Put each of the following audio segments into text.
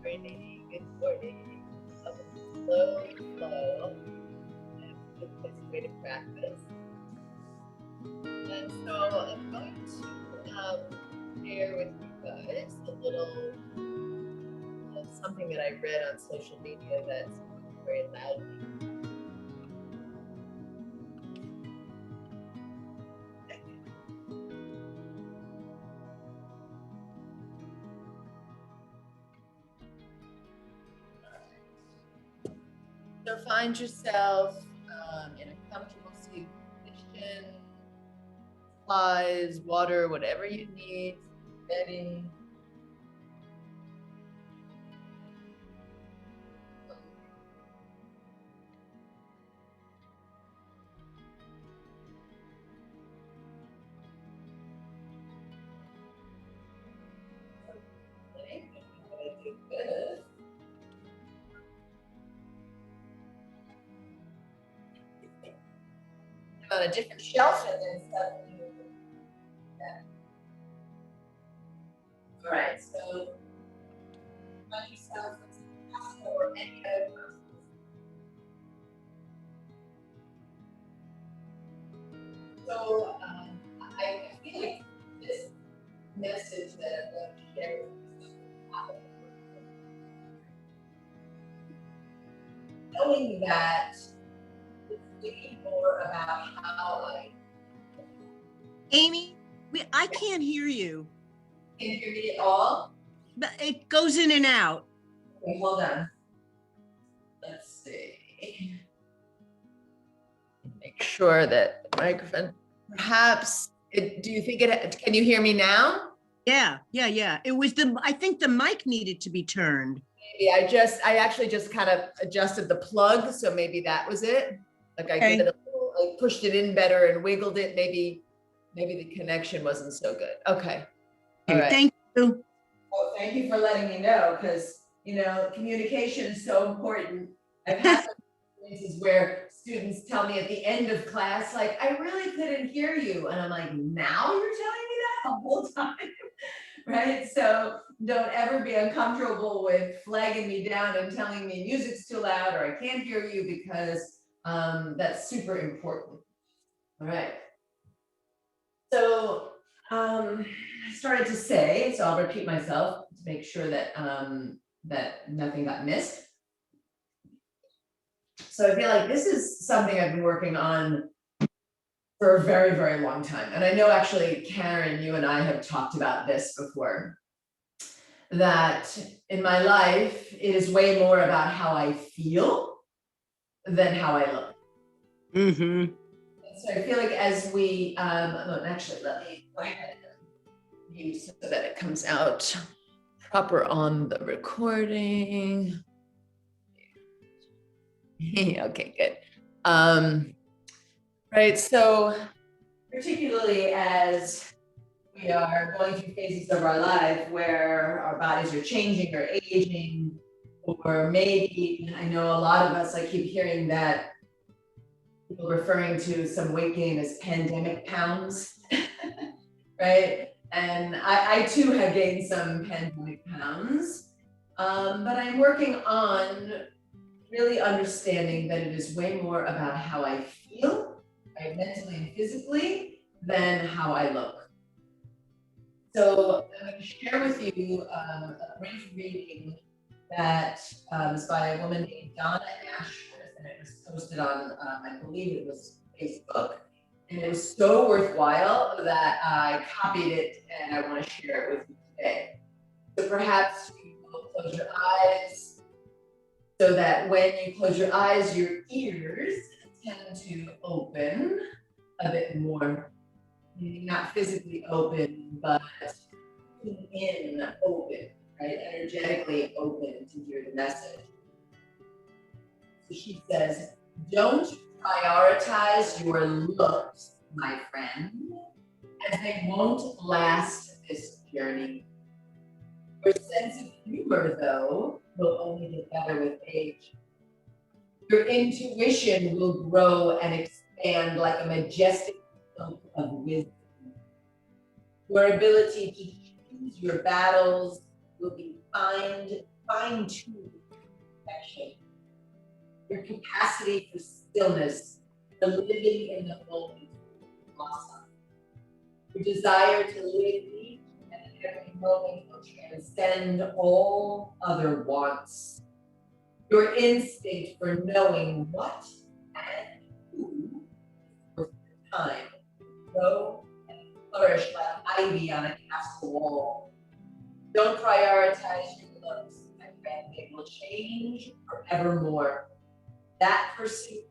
morning. Good morning. Slow flow. That's a way to practice. And so I'm going to share with you guys a little something that I read on social media that's very loudly. So find yourself in a comfortable seated position, supplies, water, whatever you need, ready. On a different shelf and then suddenly. All right, so find yourself or any other person. So I feel like this message that I'm going to share with you, knowing that it's really more about how I. Amy, I can't hear you. Can you hear me at all? But it goes in and out. Okay, hold on. Let's see. Make sure that the microphone, perhaps, do you think can you hear me now? Yeah. It was I think the mic needed to be turned. Maybe I actually just kind of adjusted the plug, so maybe that was it. Like I did I pushed it in better and wiggled it. Maybe the connection wasn't so good. Okay. All right. Thank you. Well, thank you for letting me know, because communication is so important. I've had some experiences where students tell me at the end of class, like, I really couldn't hear you. And I'm like, now you're telling me that the whole time? Right? So don't ever be uncomfortable with flagging me down and telling me music's too loud or I can't hear you, because that's super important. All right. So I started to say, so I'll repeat myself to make sure that that nothing got missed. So I feel like this is something I've been working on for a very, very long time. And I know actually, Karen, you and I have talked about this before, that in my life, it is way more about how I feel than how I look. Mm-hmm. So I feel like as we, actually, let me go ahead and mute so that it comes out proper on the recording. Okay, good. Right, so particularly as we are going through phases of our life where our bodies are changing or aging, or maybe, I know a lot of us, I keep hearing that people referring to some weight gain as pandemic pounds, right? And I too have gained some pandemic pounds, but I'm working on really understanding that it is way more about how I feel, right, mentally and physically, than how I look. So I'm going to share with you a brief reading that is by a woman named Donna Ashworth, and it was posted on, I believe it was Facebook, and it was so worthwhile that I copied it and I want to share it with you today. So perhaps you will close your eyes, so that when you close your eyes, your ears tend to open a bit more, not physically open, but in open, right? Energetically open to hear the message. So she says, don't prioritize your looks, my friend, as they won't last this journey. Your sense of humor, though, will only get better with age. Your intuition will grow and expand like a majestic cloak of wisdom. Your ability to choose your battles will be fine-tuned perfection. Your capacity for stillness, the living in the moment, blossom. Your desire to live each and every moment will transcend all other wants. Your instinct for knowing what and who for time grow and flourish like ivy on a castle wall. Don't prioritize your looks, my friend. They will change forevermore. That pursuit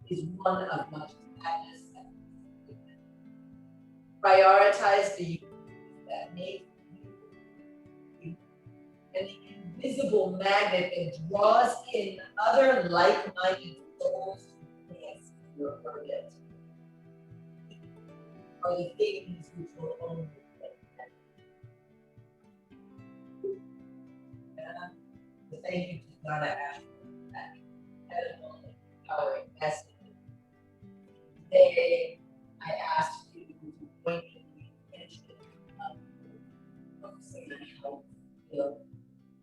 is one of much sadness and disappointment. Prioritize the unique that make you and the invisible magnet that draws in other like-minded souls to dance in your orbit are the things which will only get better. So thank you to Donna Ashford for that incredible, empowering message. Today, I asked you to join me in the intention of focusing on how you feel.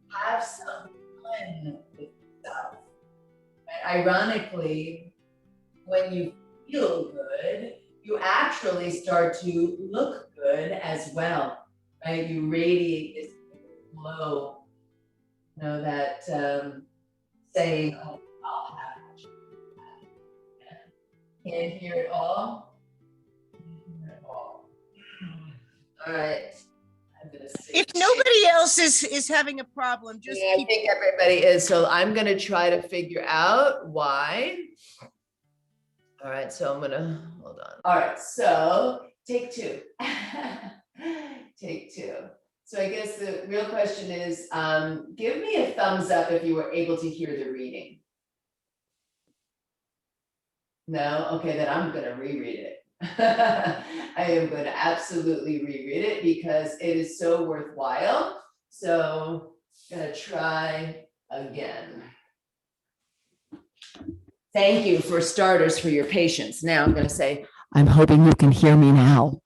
Have some fun with yourself. And ironically, when you feel good, you actually start to look good as well, right? You radiate this glow. You know, that saying, oh, I'll have much. Can't hear it all. Can't hear it all. All right. I'm gonna see. If nobody else is having a problem, just Yeah, I think everybody is. So I'm gonna try to figure out why. All right, so I'm gonna hold on. All right, so take two. Take two. So I guess the real question is, give me a thumbs up if you were able to hear the reading. No? Okay, then I'm gonna reread it. I am going to absolutely reread it because it is so worthwhile. So I'm gonna try again. Thank you for starters for your patience. Now I'm gonna say, I'm hoping you can hear me now.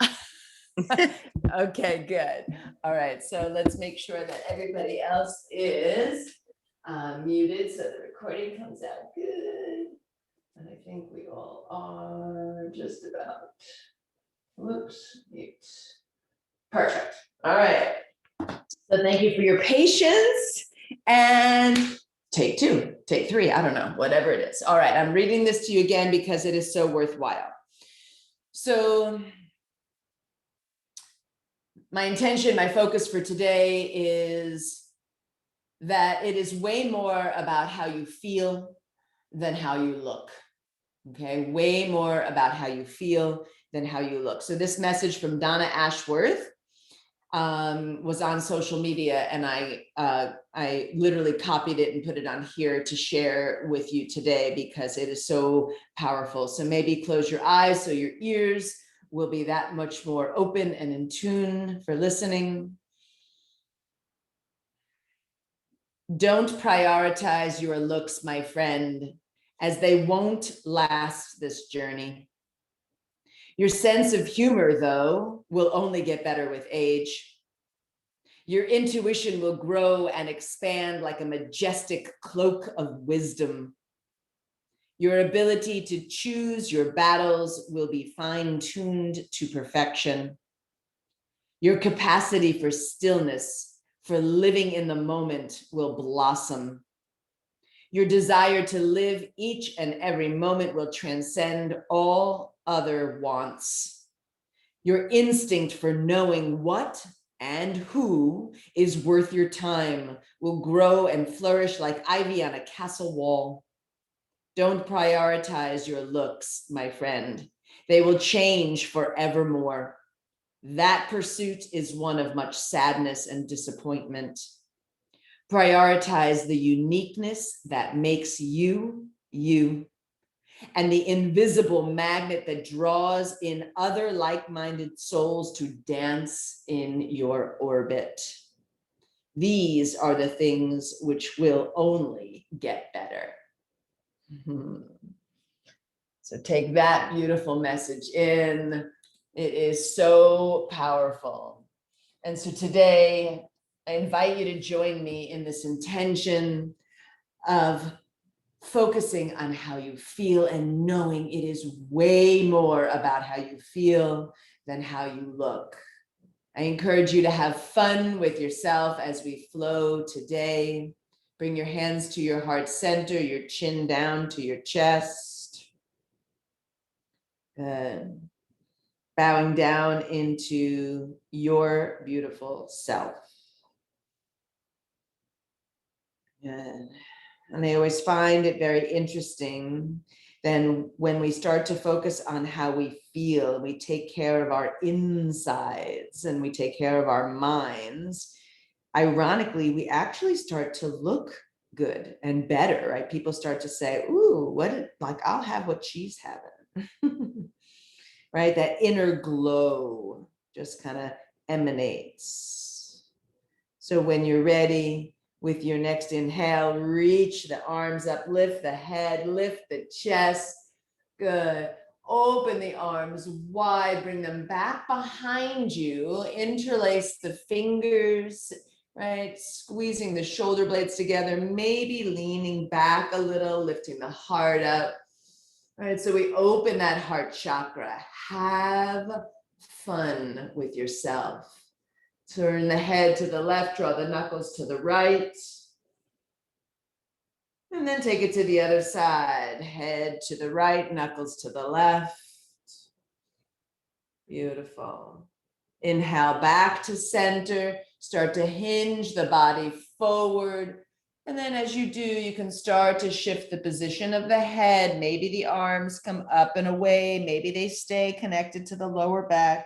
Okay, good. All right, so let's make sure that everybody else is muted so the recording comes out good. And I think we all are just about. Whoops, mute. Perfect. All right. So thank you for your patience and take two, take three, I don't know, whatever it is. All right, I'm reading this to you again because it is so worthwhile. So my intention, my focus for today is that it is way more about how you feel than how you look. Okay, way more about how you feel than how you look. So this message from Donna Ashworth was on social media, and I literally copied it and put it on here to share with you today because it is so powerful. So maybe close your eyes so your ears will be that much more open and in tune for listening. Don't prioritize your looks, my friend, as they won't last this journey. Your sense of humor, though, will only get better with age. Your intuition will grow and expand like a majestic cloak of wisdom. Your ability to choose your battles will be fine-tuned to perfection. Your capacity for stillness, for living in the moment, will blossom. Your desire to live each and every moment will transcend all other wants. Your instinct for knowing what and who is worth your time will grow and flourish like ivy on a castle wall. Don't prioritize your looks, my friend. They will change forevermore. That pursuit is one of much sadness and disappointment. Prioritize the uniqueness that makes you, you, and the invisible magnet that draws in other like-minded souls to dance in your orbit. These are the things which will only get better. So take that beautiful message in. It is so powerful. And so today, I invite you to join me in this intention of focusing on how you feel and knowing it is way more about how you feel than how you look. I encourage you to have fun with yourself as we flow today. Bring your hands to your heart center, your chin down to your chest. Good. Bowing down into your beautiful self. Good. And I always find it very interesting then when we start to focus on how we feel, we take care of our insides and we take care of our minds. Ironically, we actually start to look good and better, right? People start to say, ooh, like I'll have what she's having, right? That inner glow just kind of emanates. So when you're ready, with your next inhale, reach the arms up, lift the head, lift the chest. Good. Open the arms wide, bring them back behind you, interlace the fingers, right? Squeezing the shoulder blades together, maybe leaning back a little, lifting the heart up. All right, so we open that heart chakra. Have fun with yourself. Turn the head to the left, draw the knuckles to the right. And then take it to the other side. Head to the right, knuckles to the left. Beautiful. Inhale back to center. Start to hinge the body forward. And then as you do, you can start to shift the position of the head. Maybe the arms come up and away. Maybe they stay connected to the lower back.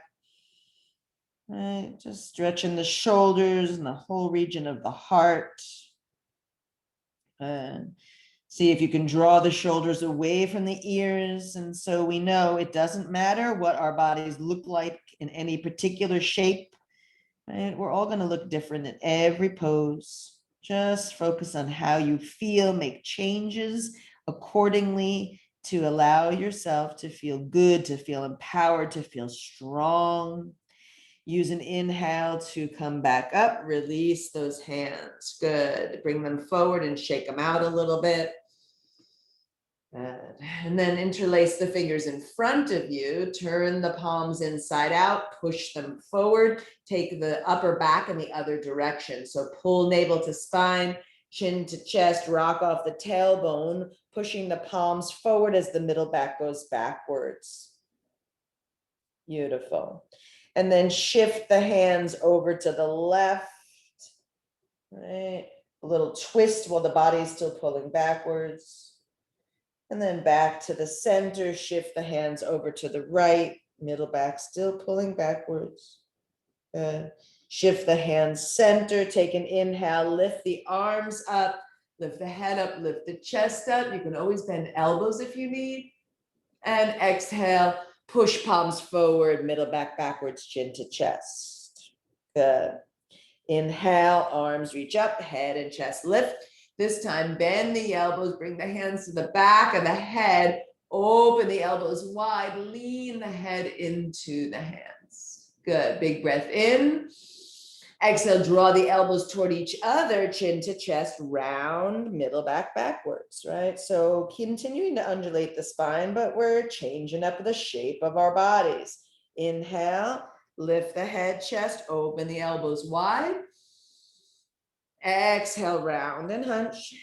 Right, just stretching the shoulders and the whole region of the heart. And see if you can draw the shoulders away from the ears. And so we know it doesn't matter what our bodies look like in any particular shape, right? We're all going to look different in every pose. Just focus on how you feel, make changes accordingly to allow yourself to feel good, to feel empowered, to feel strong. Use an inhale to come back up, release those hands. Good. Bring them forward and shake them out a little bit. Good. And then interlace the fingers in front of you, turn the palms inside out, push them forward, take the upper back in the other direction. So pull navel to spine, chin to chest, rock off the tailbone, pushing the palms forward as the middle back goes backwards. Beautiful. And then shift the hands over to the left, right? A little twist while the body is still pulling backwards. And then back to the center, shift the hands over to the right, middle back still pulling backwards. Good. Shift the hands center, take an inhale, lift the arms up, lift the head up, lift the chest up. You can always bend elbows if you need. And exhale. Push palms forward, middle back backwards, chin to chest. Good. Inhale, arms reach up, head and chest lift. This time, bend the elbows, bring the hands to the back of the head, open the elbows wide, lean the head into the hands. Good. Big breath in. Exhale, draw the elbows toward each other, chin to chest, round, middle back backwards, right? So continuing to undulate the spine, but we're changing up the shape of our bodies. Inhale, lift the head, chest, open the elbows wide. Exhale, round and hunch.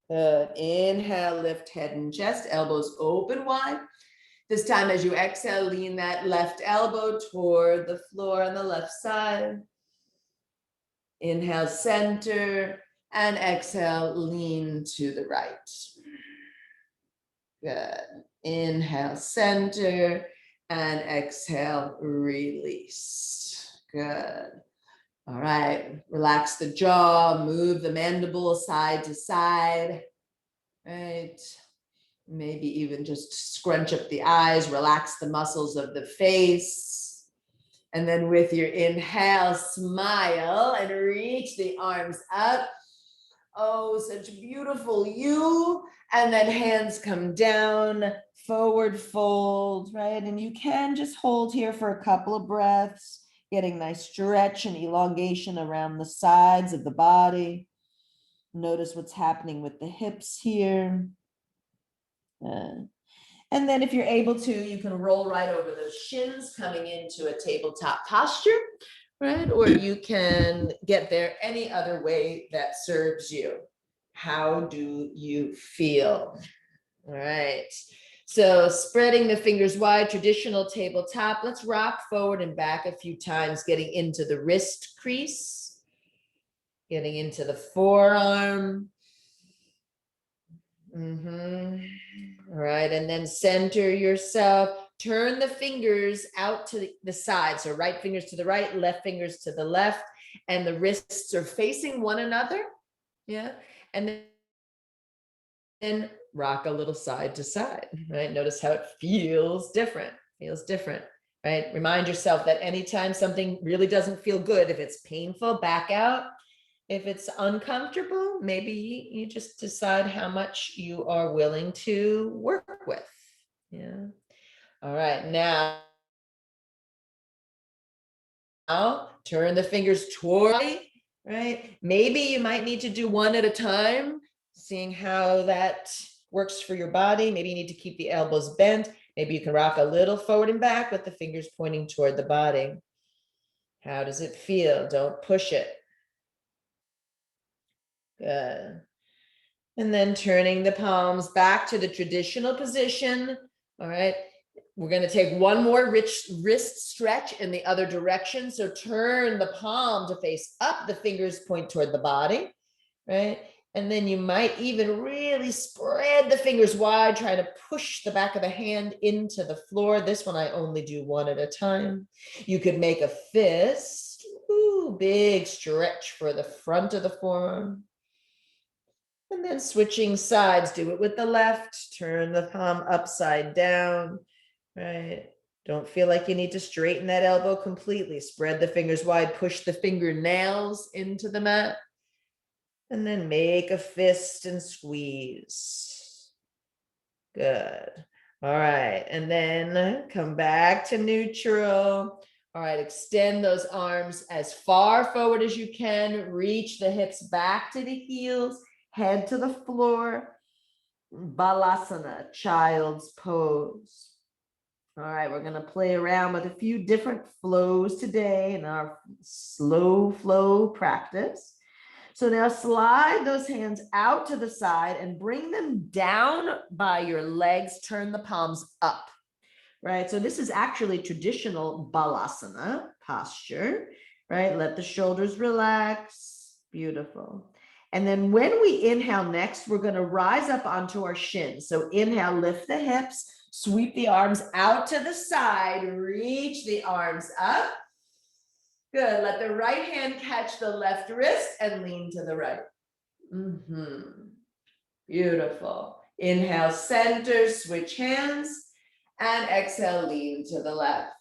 Good. Inhale, lift head and chest, elbows open wide. This time, as you exhale, lean that left elbow toward the floor on the left side. Inhale, center, and exhale, lean to the right. Good. Inhale, center, and exhale, release. Good. All right. Relax the jaw, move the mandible side to side. Right. Maybe even just scrunch up the eyes, relax the muscles of the face. And then with your inhale, smile and reach the arms up. Oh, such beautiful you. And then hands come down, forward fold, right? And you can just hold here for a couple of breaths. getting nice stretch and elongation around the sides of the body. Notice what's happening with the hips here. And then if you're able to, you can roll right over those shins, coming into a tabletop posture, right? Or you can get there any other way that serves you. How do you feel? All right. So spreading the fingers wide, traditional tabletop. Let's rock forward and back a few times, getting into the wrist crease, getting into the forearm. All right, and then center yourself. Turn the fingers out to the side. So right fingers to the right, left fingers to the left, and the wrists are facing one another. Yeah, and then rock a little side to side, right? Notice how it feels different, right? Remind yourself that anytime something really doesn't feel good, if it's painful, back out. If it's uncomfortable, maybe you just decide how much you are willing to work with. Yeah. All right. Now, turn the fingers toward, right? Maybe you might need to do one at a time, seeing how that works for your body. Maybe you need to keep the elbows bent. Maybe you can rock a little forward and back with the fingers pointing toward the body. How does it feel? Don't push it. Good. And then turning the palms back to the traditional position. All right. We're going to take one more wrist stretch in the other direction. So turn the palm to face up, the fingers point toward the body, right? And then you might even really spread the fingers wide, trying to push the back of the hand into the floor. This one I only do one at a time. You could make a fist. Ooh, big stretch for the front of the forearm. And then switching sides, do it with the left, turn the palm upside down, right? Don't feel like you need to straighten that elbow completely. Spread the fingers wide, push the fingernails into the mat, and then make a fist and squeeze. Good. All right, and then come back to neutral. All right, extend those arms as far forward as you can. Reach the hips back to the heels. Head to the floor, Balasana, child's pose. All right, we're gonna play around with a few different flows today in our slow flow practice. So now slide those hands out to the side and bring them down by your legs. Turn the palms up, right? So this is actually traditional Balasana posture, right? Let the shoulders relax. Beautiful. And then when we inhale next, we're going to rise up onto our shins. So inhale, lift the hips, sweep the arms out to the side, reach the arms up. Good. Let the right hand catch the left wrist and lean to the right. Beautiful. Inhale, center, switch hands, and exhale, lean to the left.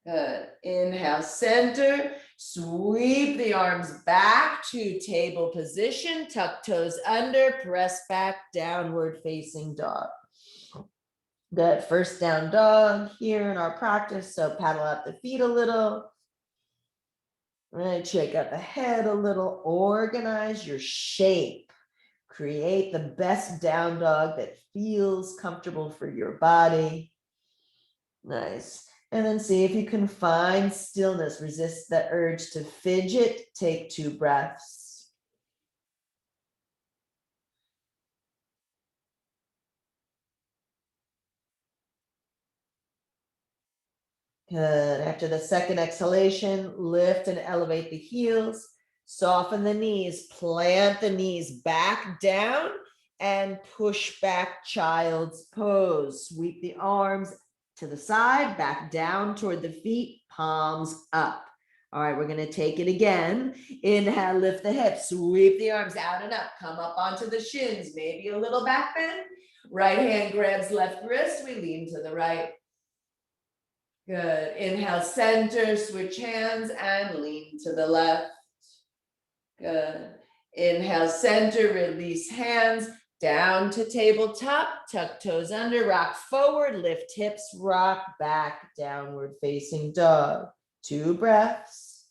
Good. Inhale, center, sweep the arms back to table position, tuck toes under, press back, downward facing dog. Good. First down dog here in our practice. So paddle out the feet a little. Right. Shake out the head a little. Organize your shape. Create the best down dog that feels comfortable for your body. Nice. And then see if you can find stillness. Resist the urge to fidget. Take 2 breaths. Good. After the second exhalation, lift and elevate the heels. Soften the knees. Plant the knees back down and push back child's pose. Sweep the arms to the side, back down toward the feet, palms up. All right, we're going to take it again. Inhale, lift the hips, sweep the arms out and up, come up onto the shins, maybe a little back bend. Right hand grabs left wrist, we lean to the right. Good. Inhale, center, switch hands and lean to the left. Good. Inhale, center, release hands. Down to tabletop, tuck toes under, rock forward, lift hips, rock back, downward facing dog. 2 breaths.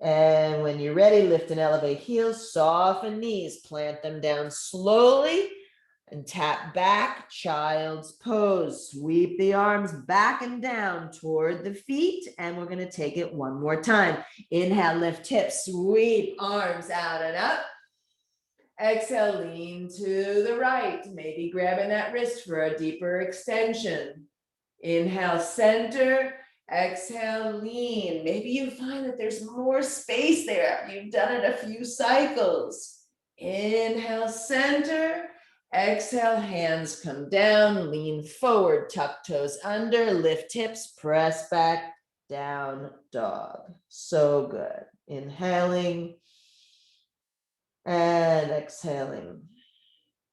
And when you're ready, lift and elevate heels, soften knees, plant them down slowly and tap back, child's pose. Sweep the arms back and down toward the feet. And we're gonna take it one more time. Inhale, lift hips, sweep arms out and up. Exhale, lean to the right, maybe grabbing that wrist for a deeper extension. Inhale, center. Exhale, lean. Maybe you find that there's more space there. You've done it a few cycles. Inhale, center. Exhale, hands come down, lean forward, tuck toes under, lift hips, press back, down dog. So good. Inhaling and exhaling.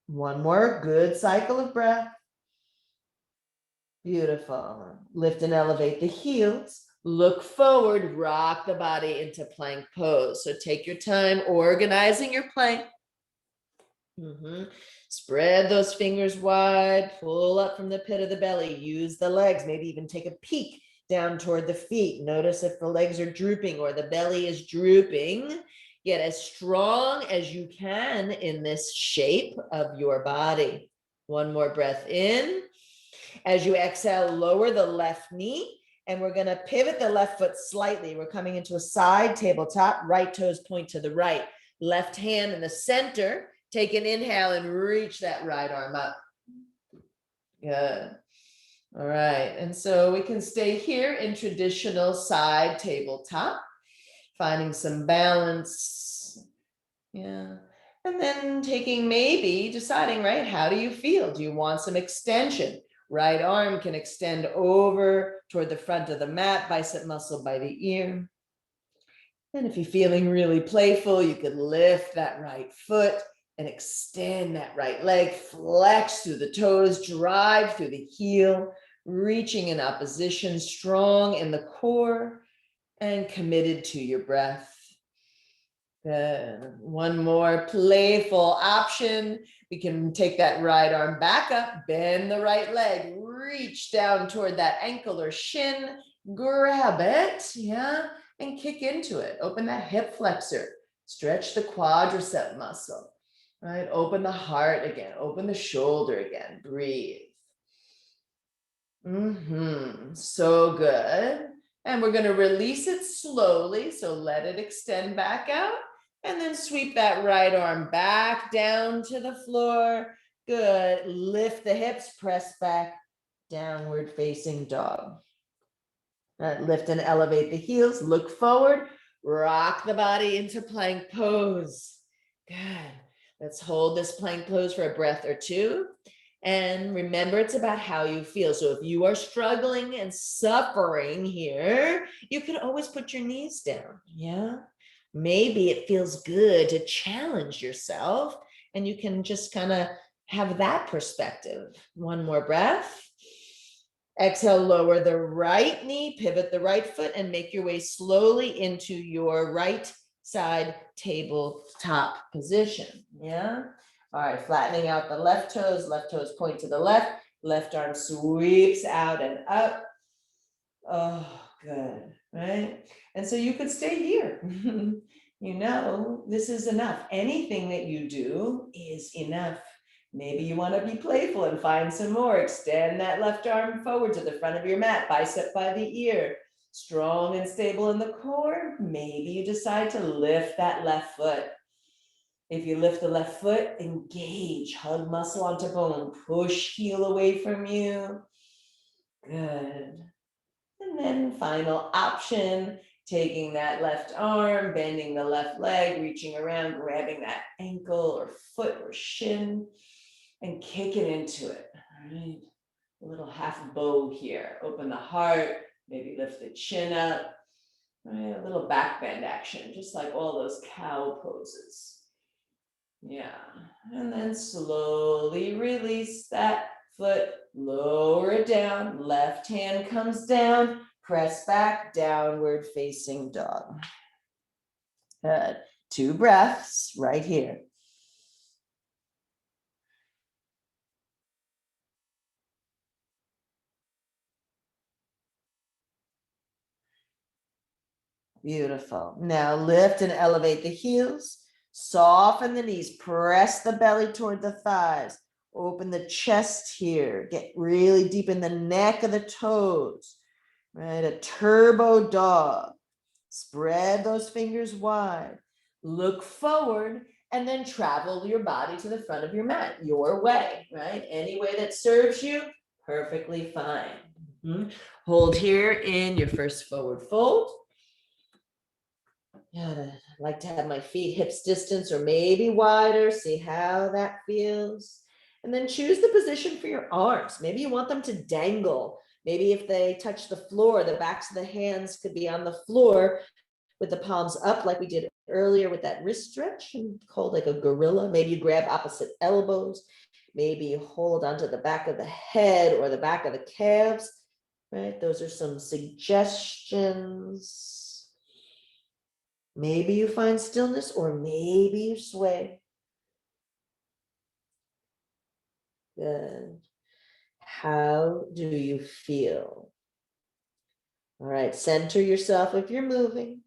One more good cycle of breath. Beautiful. Lift and elevate the heels. Look forward, rock the body into plank pose. So take your time organizing your plank. Spread those fingers wide, pull up from the pit of the belly, use the legs, maybe even take a peek down toward the feet. Notice if the legs are drooping or the belly is drooping. Get as strong as you can in this shape of your body. One more breath in. As you exhale, lower the left knee, and we're going to pivot the left foot slightly. We're coming into a side tabletop, right toes point to the right, left hand in the center. Take an inhale and reach that right arm up. Good. All right. And so we can stay here in traditional side tabletop, finding some balance. Yeah. And then deciding, right, how do you feel? Do you want some extension? Right arm can extend over toward the front of the mat, bicep muscle by the ear. And if you're feeling really playful, you could lift that right foot and extend that right leg, flex through the toes, drive through the heel, reaching in opposition, strong in the core and committed to your breath. Good. One more playful option. We can take that right arm back up, bend the right leg, reach down toward that ankle or shin, grab it, yeah, and kick into it. Open that hip flexor, stretch the quadricep muscle. Right, open the heart again, open the shoulder again, breathe. So good. And we're going to release it slowly, so let it extend back out, and then sweep that right arm back down to the floor. Good. Lift the hips, press back, downward facing dog. Lift and elevate the heels, look forward, rock the body into plank pose. Good. Let's hold this plank pose for a breath or two. And remember, it's about how you feel. So if you are struggling and suffering here, you can always put your knees down. Yeah. Maybe it feels good to challenge yourself, and you can just kind of have that perspective. One more breath. Exhale, lower the right knee, pivot the right foot, and make your way slowly into your right side tabletop position. Yeah. All right, flattening out the left toes point to the left arm sweeps out and up. Oh, good, right? And so you could stay here. You know, this is enough. Anything that you do is enough. Maybe you want to be playful and find some more. Extend that left arm forward to the front of your mat, bicep by the ear. Strong and stable in the core. Maybe you decide to lift that left foot. If you lift the left foot, engage, hug muscle onto bone, push heel away from you. Good. And then final option, taking that left arm, bending the left leg, reaching around, grabbing that ankle or foot or shin, and kick it into it. All right. A little half bow here. Open the heart, maybe lift the chin up. All right. A little back bend action, just like all those cow poses. Yeah. And then slowly release that foot, lower it down, left hand comes down, press back, downward facing dog. Good. 2 breaths right here. Beautiful. Now lift and elevate the heels. Soften the knees. Press the belly toward the thighs. Open the chest here. Get really deep in the neck of the toes. Right? A turbo dog. Spread those fingers wide. Look forward and then travel your body to the front of your mat, your way, right? Any way that serves you, perfectly fine. Hold here in your first forward fold. Yeah, I like to have my feet hips distance or maybe wider. See how that feels. And then choose the position for your arms. Maybe you want them to dangle. Maybe if they touch the floor, the backs of the hands could be on the floor with the palms up like we did earlier with that wrist stretch and called like a gorilla. Maybe you grab opposite elbows. Maybe you hold onto the back of the head or the back of the calves, right? Those are some suggestions. Maybe you find stillness or maybe you sway. Good. How do you feel? All right, center yourself if you're moving,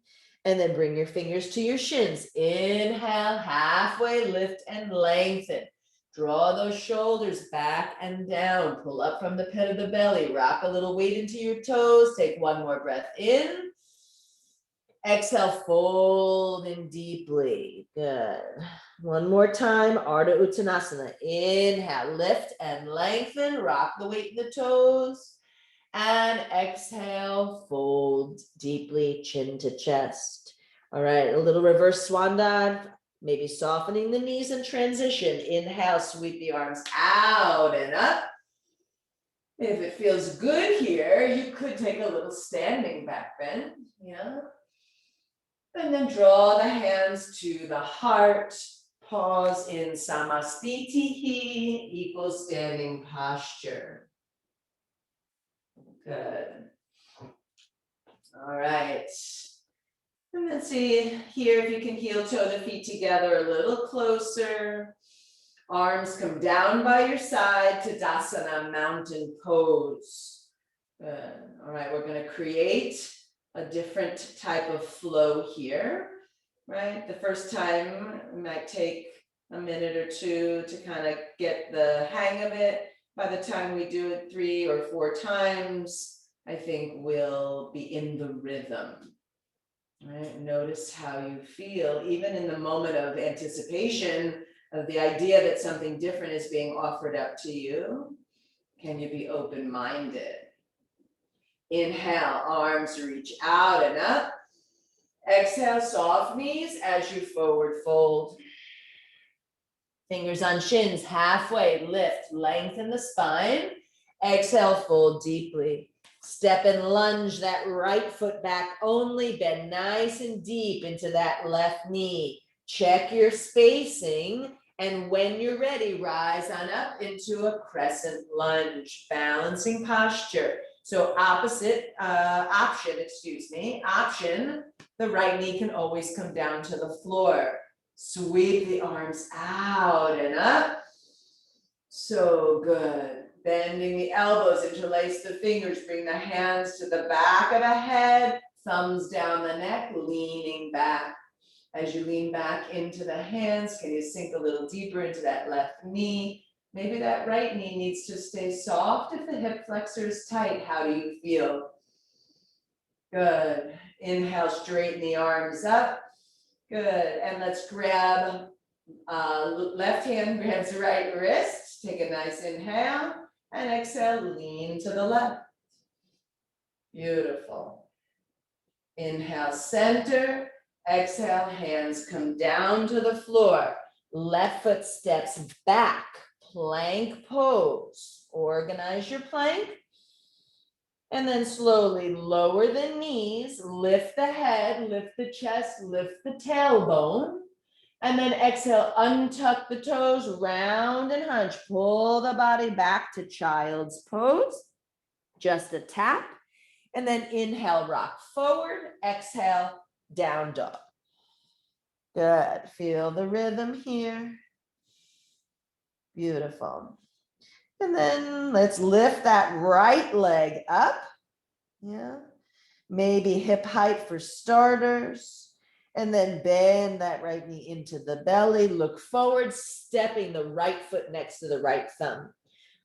and then bring your fingers to your shins. Inhale, halfway lift and lengthen. Draw those shoulders back and down. Pull up from the pit of the belly. Rock a little weight into your toes. Take one more breath in. Exhale, fold in deeply. Good. One more time, Ardha Uttanasana. Inhale, lift and lengthen. Rock the weight in the toes. And exhale, fold deeply, chin to chest. All right, a little reverse swan dive. Maybe softening the knees and transition. Inhale, sweep the arms out and up. If it feels good here, you could take a little standing back bend. Yeah. And then draw the hands to the heart. Pause in Samastitihi, equal standing posture. Good. All right. And then see here if you can heel toe the feet together a little closer. Arms come down by your side to Tadasana, mountain pose. Good. All right, we're going to create a different type of flow here, right? The first time it might take a minute or two to kind of get the hang of it. By the time we do it 3 or 4 times, I think we'll be in the rhythm, right? Notice how you feel, even in the moment of anticipation of the idea that something different is being offered up to you. Can you be open-minded? Inhale, arms reach out and up. Exhale, soft knees as you forward fold. Fingers on shins, halfway lift, lengthen the spine. Exhale, fold deeply. Step and lunge that right foot back only. Bend nice and deep into that left knee. Check your spacing. And when you're ready, rise on up into a crescent lunge, balancing posture. So option, the right knee can always come down to the floor. Sweep the arms out and up. So good. Bending the elbows, interlace the fingers, bring the hands to the back of the head, thumbs down the neck, leaning back. As you lean back into the hands, can you sink a little deeper into that left knee? Maybe that right knee needs to stay soft if the hip flexor is tight. How do you feel? Good. Inhale, straighten the arms up. Good. And let's grab, left hand grabs the right wrist. Take a nice inhale and exhale, lean to the left. Beautiful. Inhale, center. Exhale, hands come down to the floor. Left foot steps back, plank pose. Organize your plank. And then slowly lower the knees, lift the head, lift the chest, lift the tailbone. And then exhale, untuck the toes, round and hunch. Pull the body back to child's pose. Just a tap. And then inhale, rock forward. Exhale, down dog. Good. Feel the rhythm here. Beautiful. And then let's lift that right leg up. Yeah. maybe hip height for starters. And then bend that right knee into the belly, look forward, stepping the right foot next to the right thumb.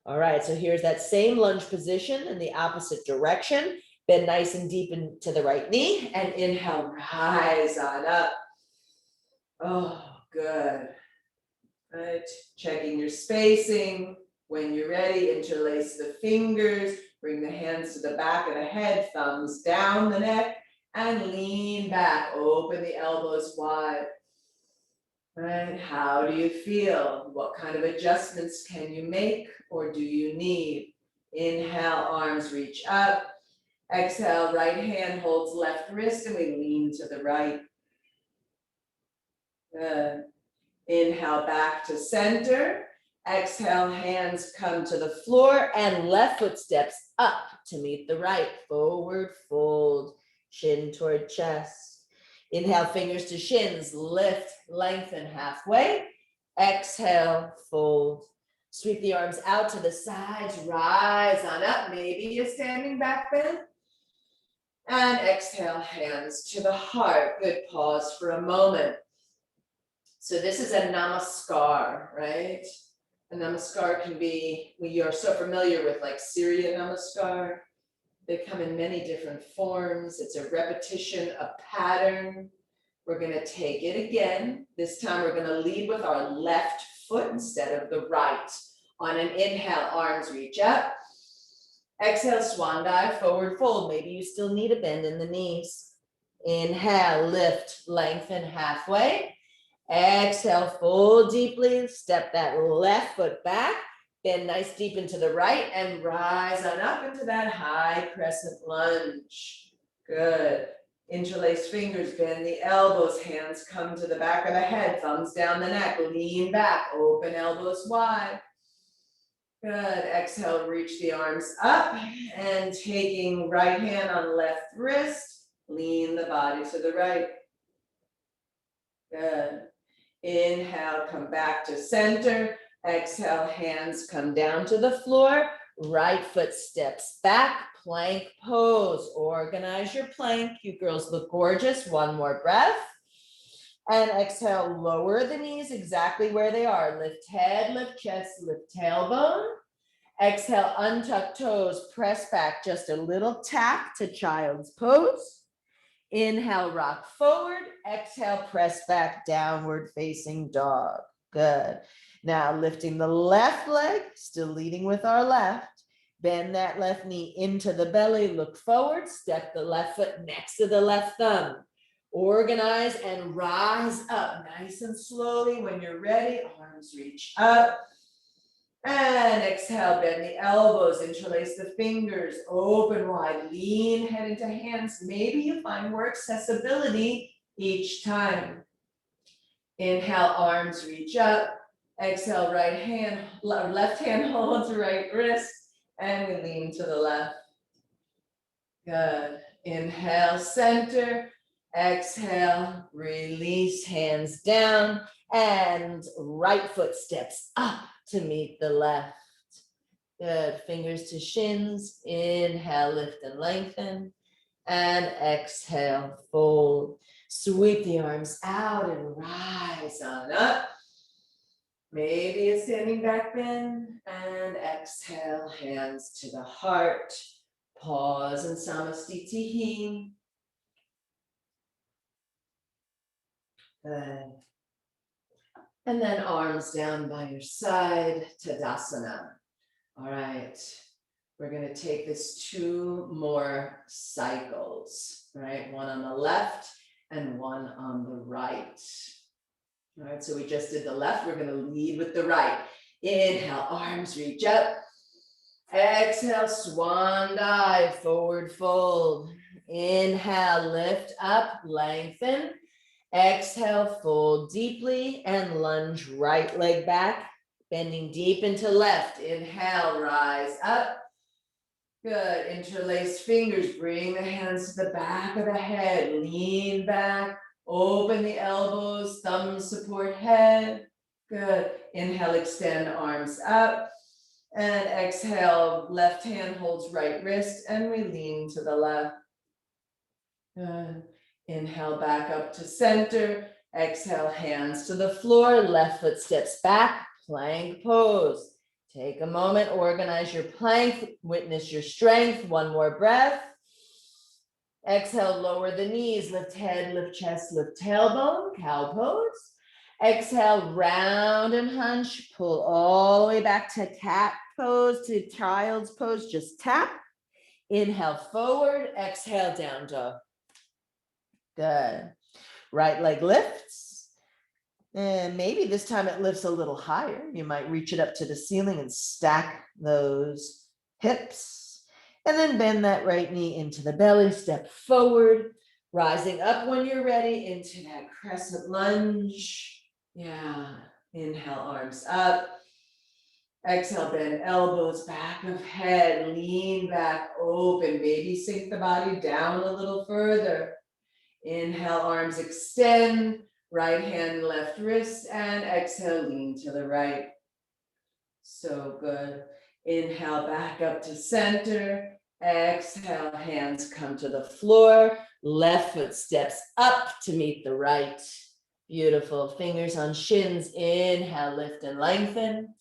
All right, so here's that same lunge position in the opposite direction. Bend nice and deep into the right knee and inhale, rise on up. Oh, good. Right, checking your spacing. When you're ready, interlace the fingers, bring the hands to the back of the head, thumbs down the neck, and lean back, open the elbows wide. Right, how do you feel? What kind of adjustments can you make or do you need? Inhale, arms reach up. Exhale, right hand holds left wrist and we lean to the right. Good. Inhale, back to center. Exhale, hands come to the floor and left foot steps up to meet the right. Forward fold, shin toward chest. Inhale, fingers to shins, lift, lengthen halfway. Exhale, fold. Sweep the arms out to the sides, rise on up, maybe a standing back bend. And exhale, hands to the heart. Good, pause for a moment. So this is a namaskar, right? A namaskar can be, you're so familiar with like Surya namaskar. They come in many different forms. It's a repetition, a pattern. We're gonna take it again. This time we're gonna lead with our left foot instead of the right. On an inhale, arms reach up. Exhale, swan dive, forward fold. Maybe you still need a bend in the knees. Inhale, lift, lengthen halfway. Exhale, fold deeply, step that left foot back, bend nice deep into the right and rise on up into that high crescent lunge. Good. Interlace fingers, bend the elbows, hands come to the back of the head, thumbs down the neck, lean back, open elbows wide. Good, exhale, reach the arms up and taking right hand on left wrist, lean the body to the right. Good. Inhale, come back to center. Exhale, hands come down to the floor. Right foot steps back, plank pose. Organize your plank. You girls look gorgeous. One more breath. And exhale, lower the knees exactly where they are. Lift head, lift chest, lift tailbone. Exhale, untuck toes, press back just a little tap to child's pose. Inhale, rock forward. Exhale, press back, downward facing dog. Good. Now lifting the left leg, still leading with our left. Bend that left knee into the belly, look forward, step the left foot next to the left thumb. Organize and rise up nice and slowly. When you're ready, arms reach up. And exhale, bend the elbows, interlace the fingers, open wide, lean head into hands. Maybe you find more accessibility each time. Inhale, arms reach up. Exhale, left hand holds right wrist, and we lean to the left. Good. Inhale, center. Exhale, release, hands down, and right foot steps up to meet the left. Good, fingers to shins. Inhale, lift and lengthen. And exhale, fold. Sweep the arms out and rise on up. Maybe a standing back bend. And exhale, hands to the heart. Pause in Samastitihi. Good. And then arms down by your side, Tadasana. All right, we're gonna take this 2 more cycles, right? One on the left and one on the right. All right, so we just did the left, we're gonna lead with the right. Inhale, arms reach up. Exhale, swan dive, forward fold. Inhale, lift up, lengthen. Exhale, fold deeply and lunge right leg back, bending deep into left. Inhale, rise up. Good, interlace fingers, bring the hands to the back of the head, lean back, open the elbows, thumbs support head. Good, inhale, extend arms up. And exhale, left hand holds right wrist and we lean to the left. Good. Inhale back up to center. Exhale, hands to the floor. Left foot steps back. Plank pose. Take a moment, organize your plank. Witness your strength. One more breath. Exhale, lower the knees. Lift head, lift chest, lift tailbone. Cow pose. Exhale, round and hunch. Pull all the way back to cat pose, to child's pose. Just tap. Inhale forward. Exhale, down dog. Good. Right leg lifts. And maybe this time it lifts a little higher. You might reach it up to the ceiling and stack those hips. And then bend that right knee into the belly. Step forward. Rising up when you're ready into that crescent lunge. Yeah. Inhale, arms up. Exhale, bend elbows, back of head. Lean back, open. Maybe sink the body down a little further. Inhale, arms extend, right hand, left wrist, and exhale, lean to the right. So good. Inhale, back up to center. Exhale, hands come to the floor. Left foot steps up to meet the right. Beautiful. Fingers on shins. Inhale, lift and lengthen.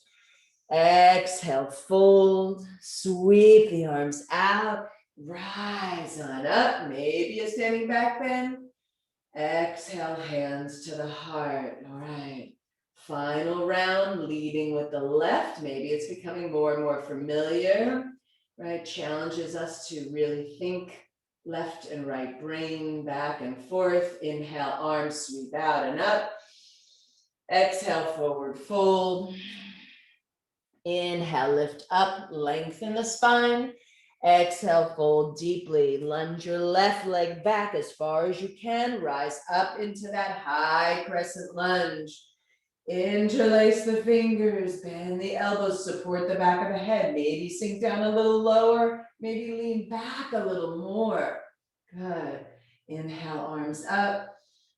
Exhale, fold. Sweep the arms out. Rise on up, maybe a standing back bend. Exhale, hands to the heart. All right. Final round, leading with the left. Maybe it's becoming more and more familiar, right? Challenges us to really think left and right brain, back and forth. Inhale, arms sweep out and up. Exhale, forward fold. Inhale, lift up, lengthen the spine. Exhale, fold deeply. Lunge your left leg back as far as you can. Rise up into that high crescent lunge. Interlace the fingers, bend the elbows, support the back of the head. Maybe sink down a little lower. Maybe lean back a little more. Good. Inhale, arms up.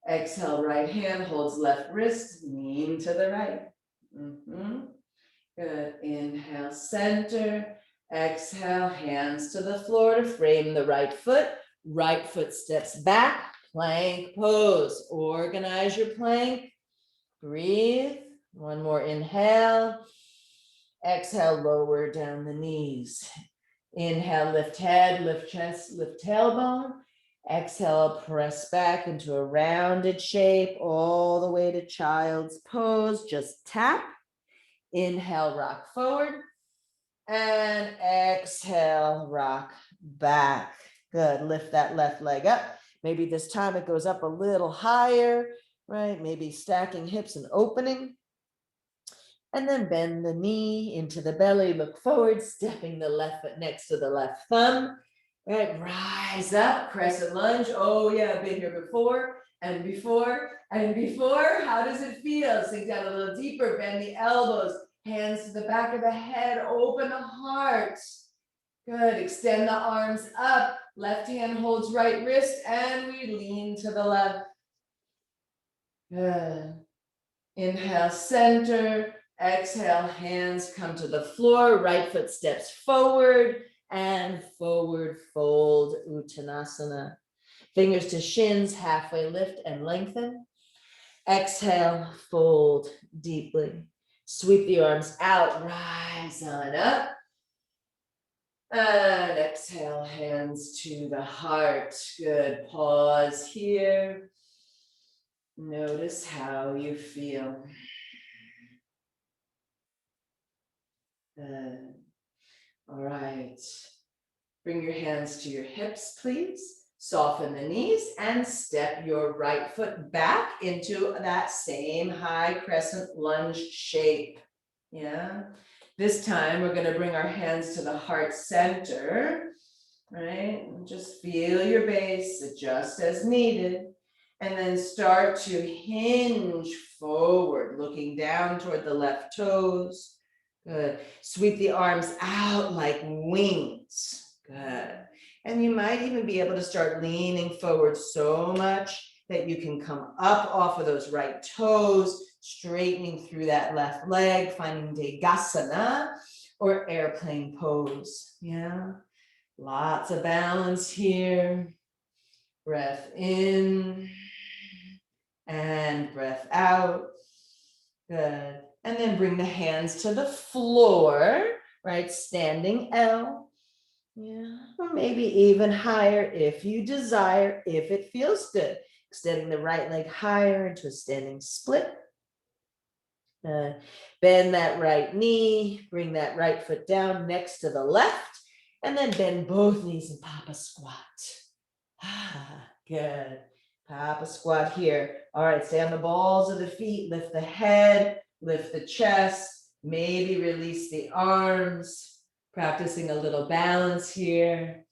Exhale, right hand holds left wrist. Lean to the right. Good. Inhale, center. Exhale, hands to the floor to frame the right foot. Right foot steps back. Plank pose. Organize your plank. Breathe. One more inhale. Exhale, lower down the knees. Inhale, lift head, lift chest, lift tailbone. Exhale, press back into a rounded shape all the way to child's pose. Just tap. Inhale, rock forward. And exhale, rock back. Good. Lift that left leg up. Maybe this time it goes up a little higher, right? Maybe stacking hips and opening. And then bend the knee into the belly, look forward, stepping the left foot next to the left thumb. Right, rise up, crescent lunge. Oh yeah, been here before and before and before. How does it feel? Sink down a little deeper, bend the elbows, hands to the back of the head, open the heart. Good, extend the arms up. Left hand holds right wrist and we lean to the left. Good. Inhale, center. Exhale, hands come to the floor. Right foot steps forward and forward fold, Uttanasana. Fingers to shins, halfway lift and lengthen. Exhale, fold deeply. Sweep the arms out, rise on up. And exhale, hands to the heart. Good, pause here. Notice how you feel. Good. All right. Bring your hands to your hips, please. Soften the knees and step your right foot back into that same high crescent lunge shape. Yeah. This time we're going to bring our hands to the heart center, right? And just feel your base, adjust as needed. And then start to hinge forward, looking down toward the left toes. Good. Sweep the arms out like wings. Good. And you might even be able to start leaning forward so much that you can come up off of those right toes, straightening through that left leg, finding Degasana or airplane pose. Yeah. Lots of balance here. Breath in and breath out. Good. And then bring the hands to the floor, right? Standing L. Yeah, or maybe even higher if you desire, if it feels good. Extending the right leg higher into a standing split. Bend that right knee, bring that right foot down next to the left, and then bend both knees and papa squat. Good. Papa squat here. All right, stay on the balls of the feet, lift the head, lift the chest, maybe release the arms, practicing a little balance here.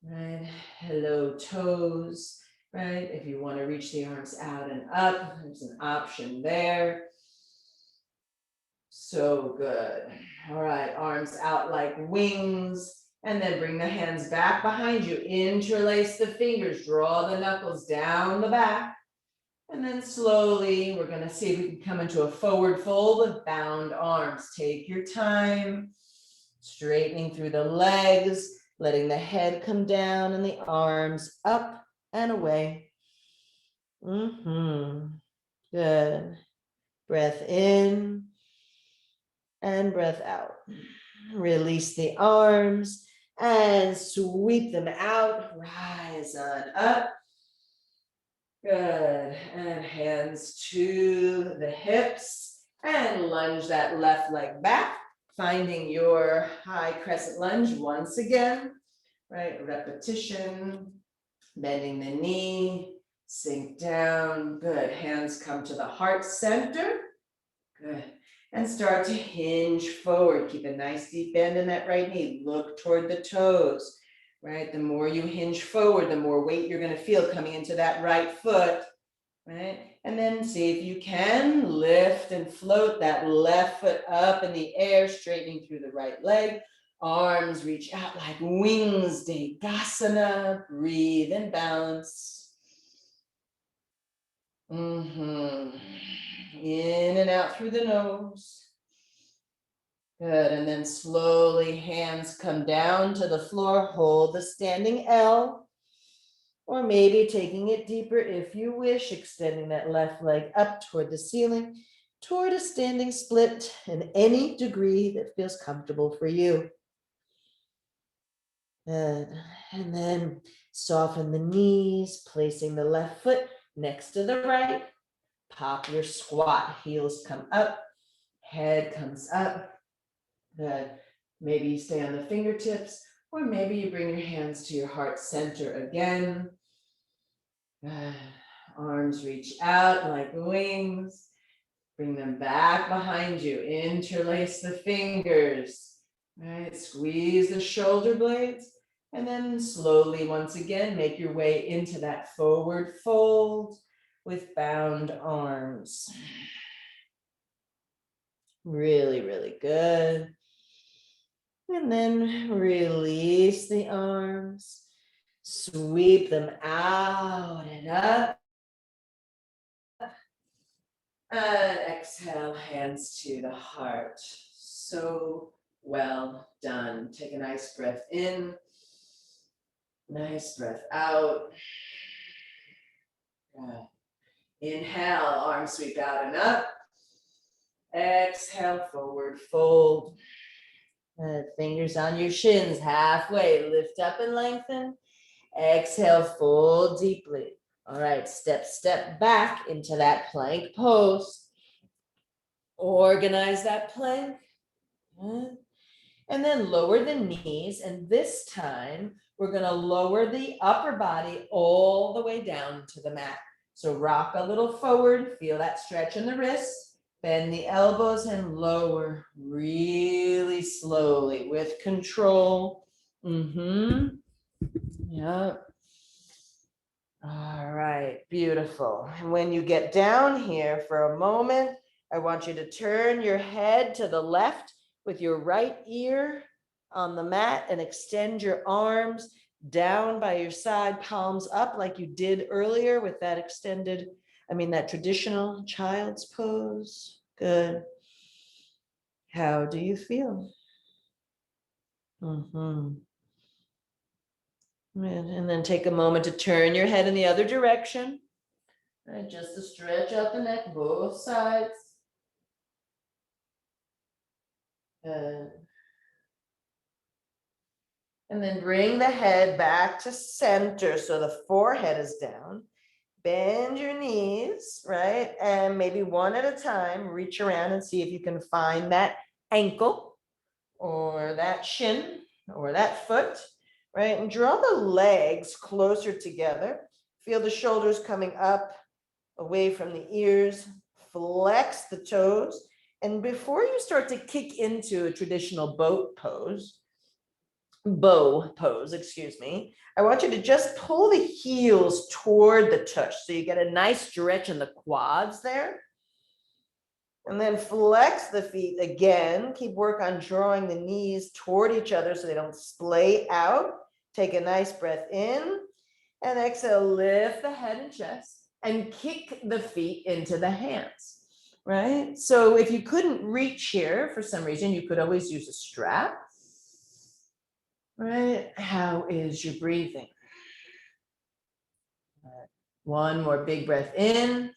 Right, hello toes, right? If you want to reach the arms out and up, there's an option there. So good. All right, arms out like wings. And then bring the hands back behind you. Interlace the fingers, draw the knuckles down the back. And then slowly, we're gonna see if we can come into a forward fold with bound arms. Take your time, straightening through the legs, letting the head come down and the arms up and away. Good. Breath in and breath out. Release the arms and sweep them out. Rise on up. Good. And hands to the hips and lunge that left leg back, finding your high crescent lunge once again. Right, repetition, bending the knee, sink down. Good. Hands come to the heart center. Good. And start to hinge forward. Keep a nice deep bend in that right knee. Look toward the toes, right? The more you hinge forward, the more weight you're going to feel coming into that right foot, right? And then see if you can lift and float that left foot up in the air, straightening through the right leg. Arms reach out like wings, Degasana. Breathe and balance. In and out through the nose. Good, and then slowly hands come down to the floor. Hold the standing L, or maybe taking it deeper if you wish, extending that left leg up toward the ceiling, toward a standing split in any degree that feels comfortable for you. Good, and then soften the knees, placing the left foot next to the right. Pop your squat, heels come up, head comes up. Good. Maybe you stay on the fingertips, or maybe you bring your hands to your heart center again. Good. Arms reach out like wings. Bring them back behind you. Interlace the fingers. Right. Squeeze the shoulder blades. And then slowly, once again, make your way into that forward fold with bound arms. Really, really good. And then release the arms. Sweep them out and up. And exhale, hands to the heart. So well done. Take a nice breath in. Nice breath out. Good. Inhale, arms sweep out and up. Exhale, forward fold. Fingers on your shins, halfway, lift up and lengthen. Exhale, fold deeply. All right, step back into that plank pose. Organize that plank. And then lower the knees. And this time, we're gonna lower the upper body all the way down to the mat. So rock a little forward, feel that stretch in the wrists, bend the elbows and lower really slowly with control. Yeah. All right, beautiful. And when you get down here for a moment, I want you to turn your head to the left with your right ear on the mat and extend your arms down by your side, palms up like you did earlier with that that traditional child's pose. Good. How do you feel? And then take a moment to turn your head in the other direction. Right, just to stretch out the neck, both sides. Good. And then bring the head back to center so the forehead is down. Bend your knees, right? And maybe one at a time, reach around and see if you can find that ankle or that shin or that foot, right? And draw the legs closer together. Feel the shoulders coming up away from the ears. Flex the toes. And before you start to kick into a traditional bow pose, excuse me, I want you to just pull the heels toward the tush. So you get a nice stretch in the quads there. And then flex the feet again. Keep work on drawing the knees toward each other so they don't splay out. Take a nice breath in and exhale, lift the head and chest and kick the feet into the hands, right? So if you couldn't reach here for some reason, you could always use a strap. Right? How is your breathing? One more big breath in.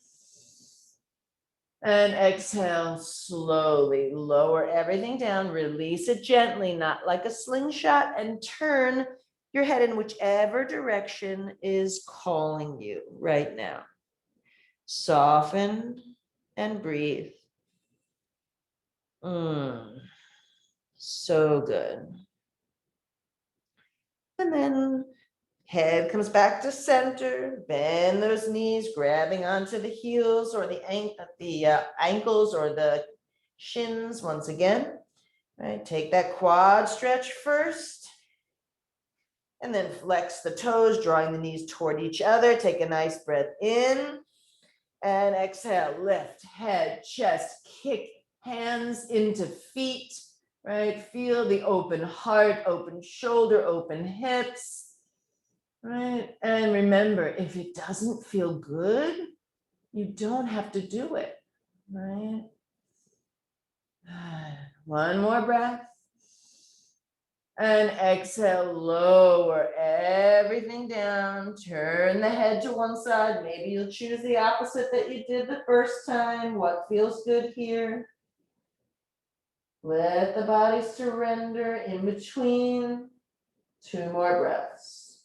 And exhale slowly. Lower everything down. Release it gently, not like a slingshot, and turn your head in whichever direction is calling you right now. Soften and breathe. So good. And then head comes back to center, bend those knees, grabbing onto the heels or the ankles or the shins once again. Right, take that quad stretch first. And then flex the toes, drawing the knees toward each other. Take a nice breath in. And exhale, lift, head, chest, kick, hands into feet. Right, feel the open heart, open shoulder, open hips. Right, and remember, if it doesn't feel good, you don't have to do it, right? One more breath. And exhale, lower everything down, turn the head to one side. Maybe you'll choose the opposite that you did the first time. What feels good here? Let the body surrender in between. 2 more breaths.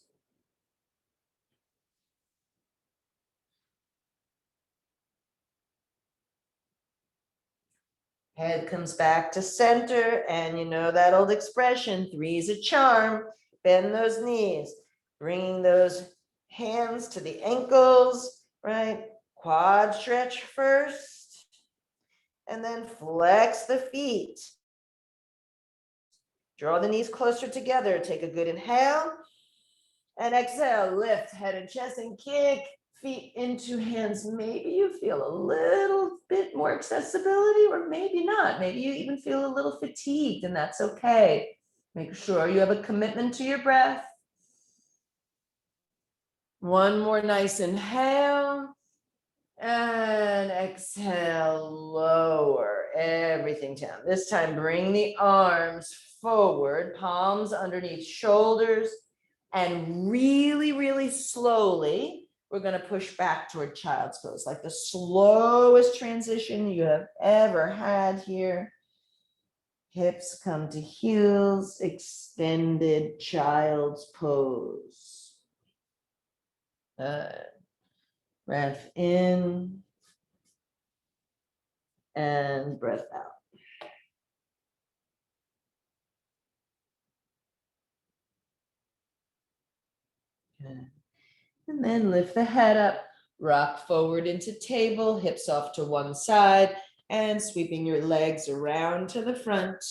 Head comes back to center, and you know that old expression, 3 is a charm. Bend those knees, bringing those hands to the ankles, right? Quad stretch first, and then flex the feet. Draw the knees closer together. Take a good inhale, and exhale, lift head and chest and kick feet into hands. Maybe you feel a little bit more accessibility, or maybe not. Maybe you even feel a little fatigued, and that's okay. Make sure you have a commitment to your breath. One more nice inhale. And exhale, lower everything down. This time, bring the arms forward, palms underneath shoulders, and really, really slowly, we're going to push back toward child's pose, like the slowest transition you have ever had here. Hips come to heels, extended child's pose. Breath in and breath out. Good. And then lift the head up, rock forward into table, hips off to one side, and sweeping your legs around to the front.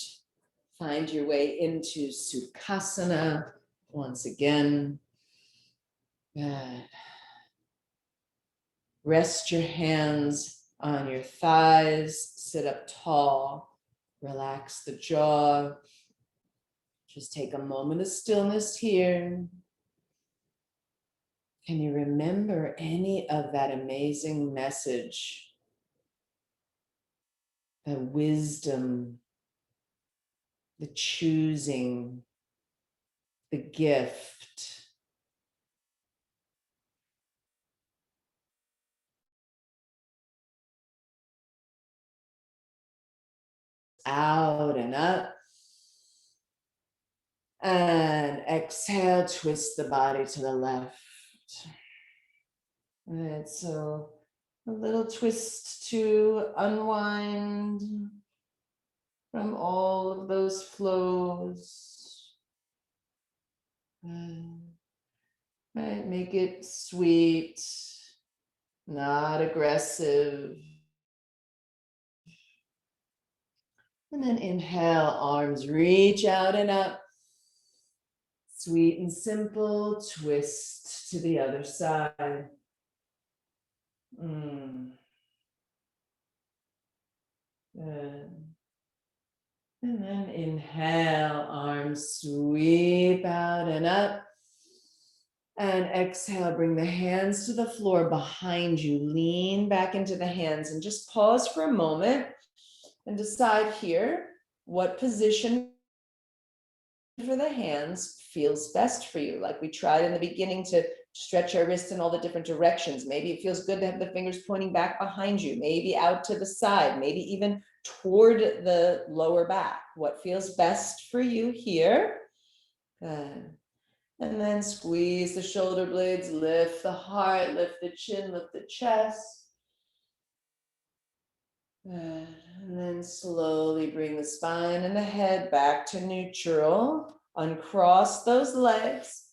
Find your way into Sukhasana once again. Good. Rest your hands on your thighs, sit up tall, relax the jaw. Just take a moment of stillness here. Can you remember any of that amazing message? The wisdom, the choosing, the gift out and up. And exhale, twist the body to the left. All right, so a little twist to unwind from all of those flows. Right, make it sweet, not aggressive. And then inhale, arms reach out and up. Sweet and simple, twist to the other side. Good. And then inhale, arms sweep out and up. And exhale, bring the hands to the floor behind you. Lean back into the hands and just pause for a moment and decide here what position for the hands feels best for you. Like we tried in the beginning to stretch our wrists in all the different directions. Maybe it feels good to have the fingers pointing back behind you, maybe out to the side, maybe even toward the lower back. What feels best for you here? Good. And then squeeze the shoulder blades, lift the heart, lift the chin, lift the chest. Good. And then slowly bring the spine and the head back to neutral. Uncross those legs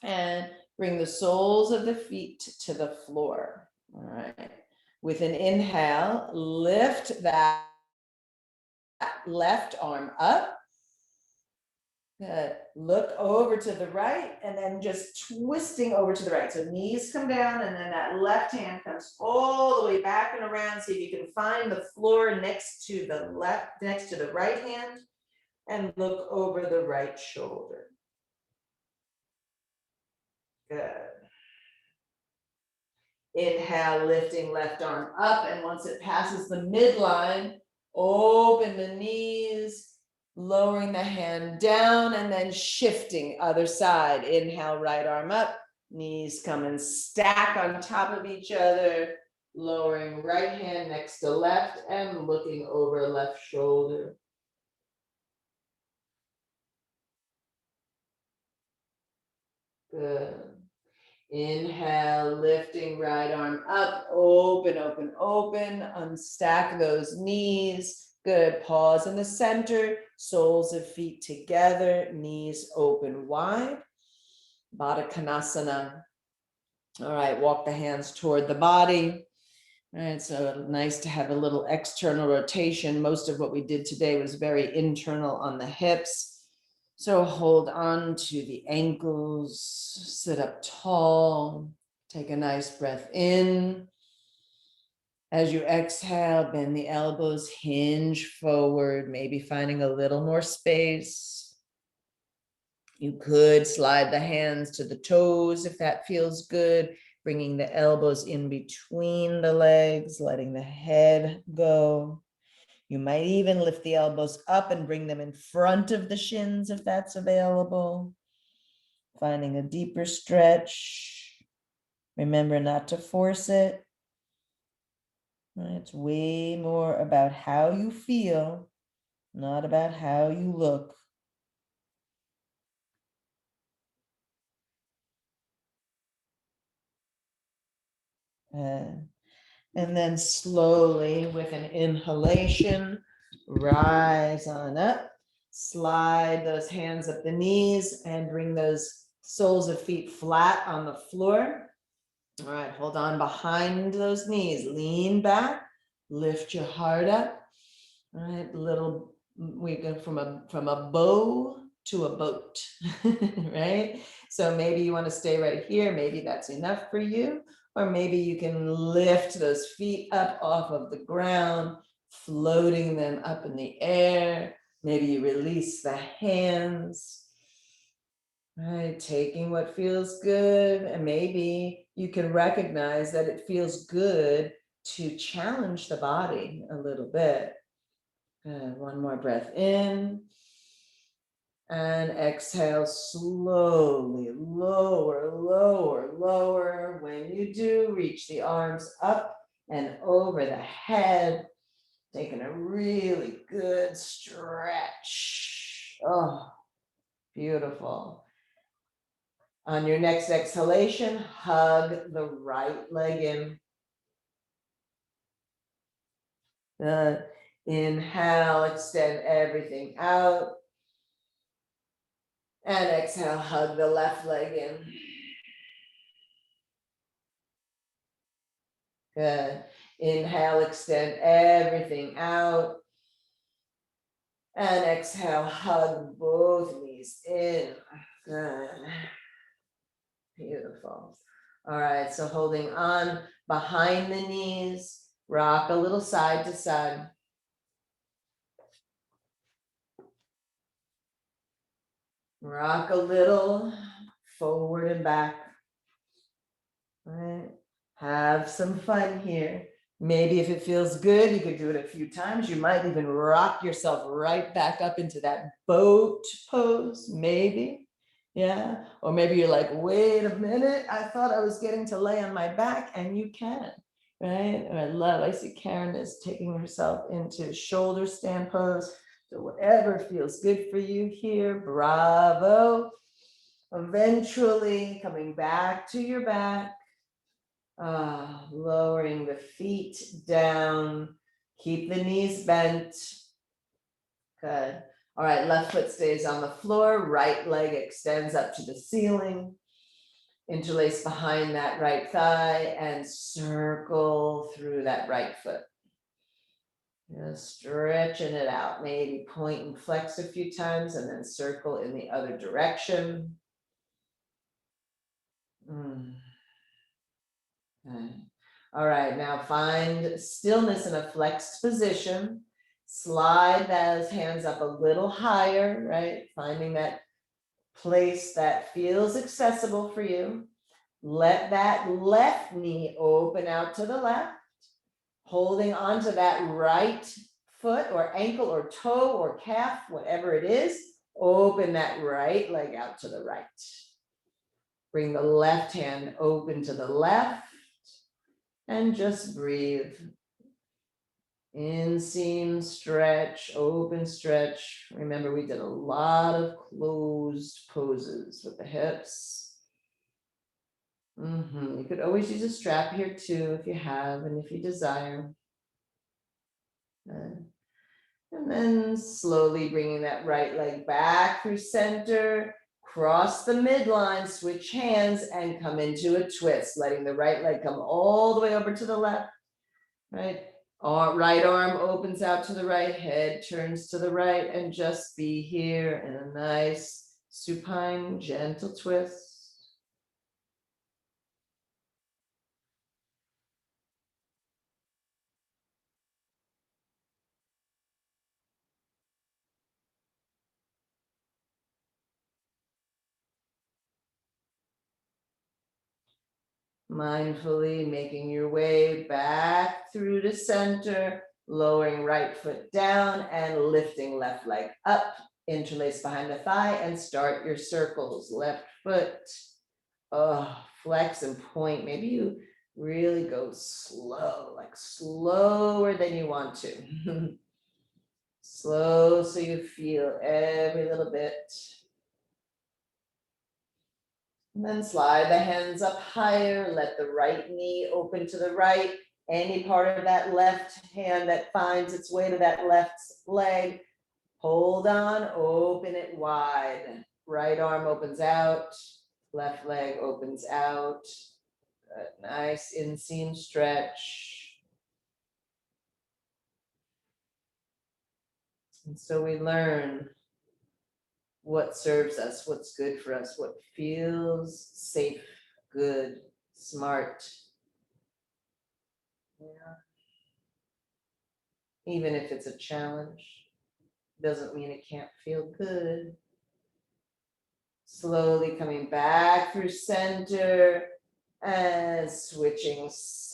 and bring the soles of the feet to the floor. All right. With an inhale, lift that left arm up. Good. Look over to the right and then just twisting over to the right. So knees come down and then that left hand comes all the way back and around. See if you can find the floor next to the right hand and look over the right shoulder. Good. Inhale, lifting left arm up, and once it passes the midline, open the knees, lowering the hand down, and then shifting other side. Inhale, right arm up, knees come and stack on top of each other, lowering right hand next to left and looking over left shoulder. Good. Inhale, lifting right arm up, open, open, open, unstack those knees. Good, pause in the center, soles of feet together, knees open wide. Baddha Konasana. All right, walk the hands toward the body. All right, so nice to have a little external rotation. Most of what we did today was very internal on the hips. So hold on to the ankles, sit up tall, take a nice breath in. As you exhale, bend the elbows, hinge forward, maybe finding a little more space. You could slide the hands to the toes if that feels good, bringing the elbows in between the legs, letting the head go. You might even lift the elbows up and bring them in front of the shins if that's available. Finding a deeper stretch. Remember not to force it. It's way more about how you feel, not about how you look. And then slowly with an inhalation, rise on up, slide those hands up the knees and bring those soles of feet flat on the floor. All right, hold on behind those knees, lean back, lift your heart up. All right, we go from a bow to a boat, right? So maybe you want to stay right here, maybe that's enough for you. Or maybe you can lift those feet up off of the ground, floating them up in the air. Maybe you release the hands. All right, taking what feels good. And maybe you can recognize that it feels good to challenge the body a little bit. Good. One more breath in. And exhale slowly, lower, lower, lower. When you do, reach the arms up and over the head. Taking a really good stretch. Oh, beautiful. On your next exhalation, hug the right leg in. Inhale, extend everything out. And exhale, hug the left leg in. Good. Inhale, extend everything out. And exhale, hug both knees in. Good. Beautiful. All right, so holding on behind the knees, rock a little side to side. Rock a little forward and back. All right, have some fun here. Maybe if it feels good, you could do it a few times. You might even rock yourself right back up into that boat pose, maybe. Yeah, or maybe you're like, wait a minute, I thought I was getting to lay on my back, and you can, right? And I see Karen is taking herself into shoulder stand pose. So whatever feels good for you here, bravo. Eventually coming back to your back, lowering the feet down, keep the knees bent. Good. All right, left foot stays on the floor, right leg extends up to the ceiling. Interlace behind that right thigh and circle through that right foot. Just stretching it out, maybe point and flex a few times and then circle in the other direction. Okay. All right, now find stillness in a flexed position. Slide those hands up a little higher, right? Finding that place that feels accessible for you. Let that left knee open out to the left, holding onto that right foot or ankle or toe or calf, whatever it is. Open that right leg out to the right. Bring the left hand open to the left and just breathe. Inseam stretch, open stretch. Remember, we did a lot of closed poses with the hips. You could always use a strap here too if you have and if you desire. And then slowly bringing that right leg back through center, cross the midline, switch hands and come into a twist, letting the right leg come all the way over to the left, right? Right arm opens out to the right, head turns to the right, and just be here in a nice supine, gentle twist. Mindfully making your way back through to center, lowering right foot down and lifting left leg up, interlace behind the thigh and start your circles. Left foot, flex and point. Maybe you really go slow, like slower than you want to. Slow so you feel every little bit. And then slide the hands up higher, let the right knee open to the right. Any part of that left hand that finds its way to that left leg, hold on, open it wide. Right arm opens out, left leg opens out. Good. Nice inseam stretch. And so we learn what serves us, what's good for us, what feels safe, good, smart. Yeah. Even if it's a challenge, doesn't mean it can't feel good. Slowly coming back through center and switching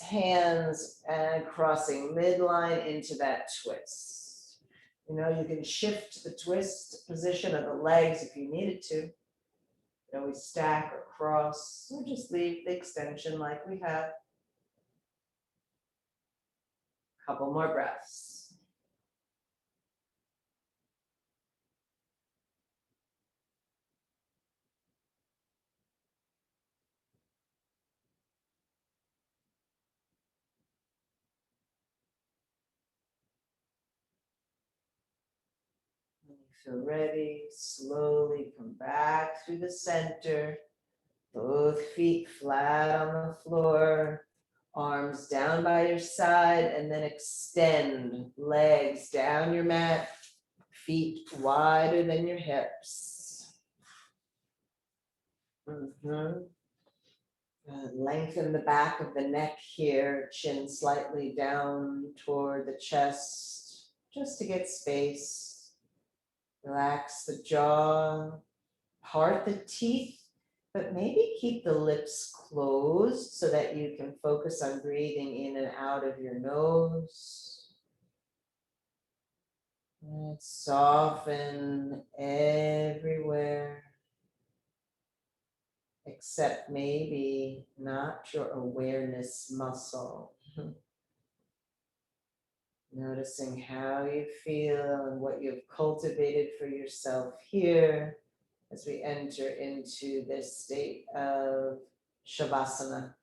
hands and crossing midline into that twist. You know, you can shift the twist position of the legs if you needed to. You can always stack or cross, or just leave the extension like we have. Couple more breaths. Feel ready, slowly come back through the center. Both feet flat on the floor, arms down by your side, and then extend legs down your mat, feet wider than your hips. Lengthen the back of the neck here, chin slightly down toward the chest, just to get space. Relax the jaw, part the teeth, but maybe keep the lips closed so that you can focus on breathing in and out of your nose. And soften everywhere, except maybe not your awareness muscle. Noticing how you feel and what you've cultivated for yourself here as we enter into this state of Shavasana.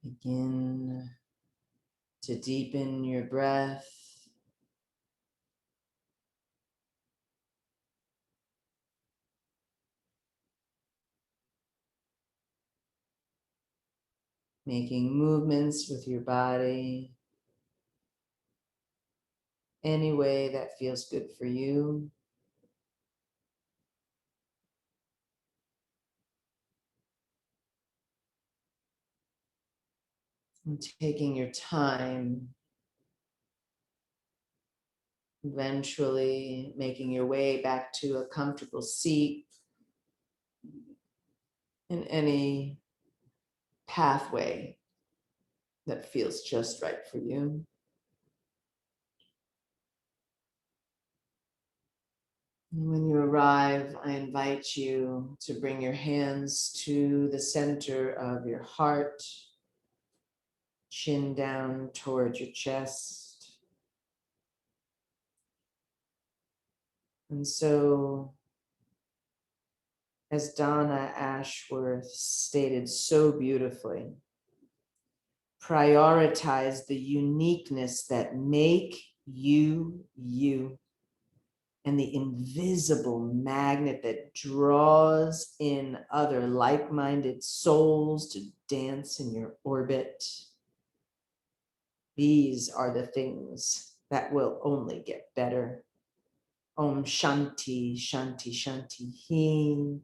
Begin to deepen your breath. Making movements with your body any way that feels good for you. And taking your time, eventually making your way back to a comfortable seat in any pathway that feels just right for you. And when you arrive, I invite you to bring your hands to the center of your heart, chin down towards your chest. And so, as Donna Ashworth stated so beautifully, prioritize the uniqueness that make you, you, and the invisible magnet that draws in other like-minded souls to dance in your orbit. These are the things that will only get better. Om Shanti, Shanti, Shanti, Him.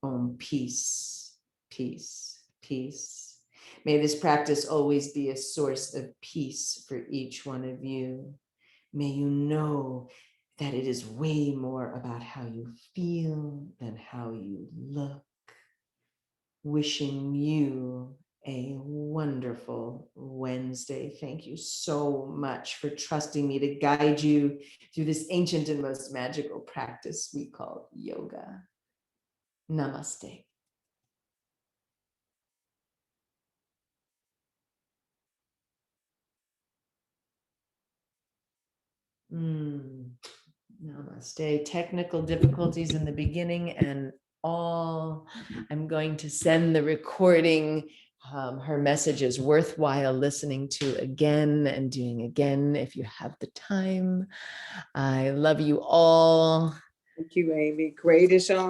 Om peace, peace, peace. May this practice always be a source of peace for each one of you. May you know that it is way more about how you feel than how you look. wishing you a wonderful Wednesday. Thank you so much for trusting me to guide you through this ancient and most magical practice we call yoga. Namaste. Namaste. Technical difficulties in the beginning and all. I'm going to send the recording. Her message is worthwhile listening to again and doing again if you have the time. I love you all. Thank you, Amy. Great as always.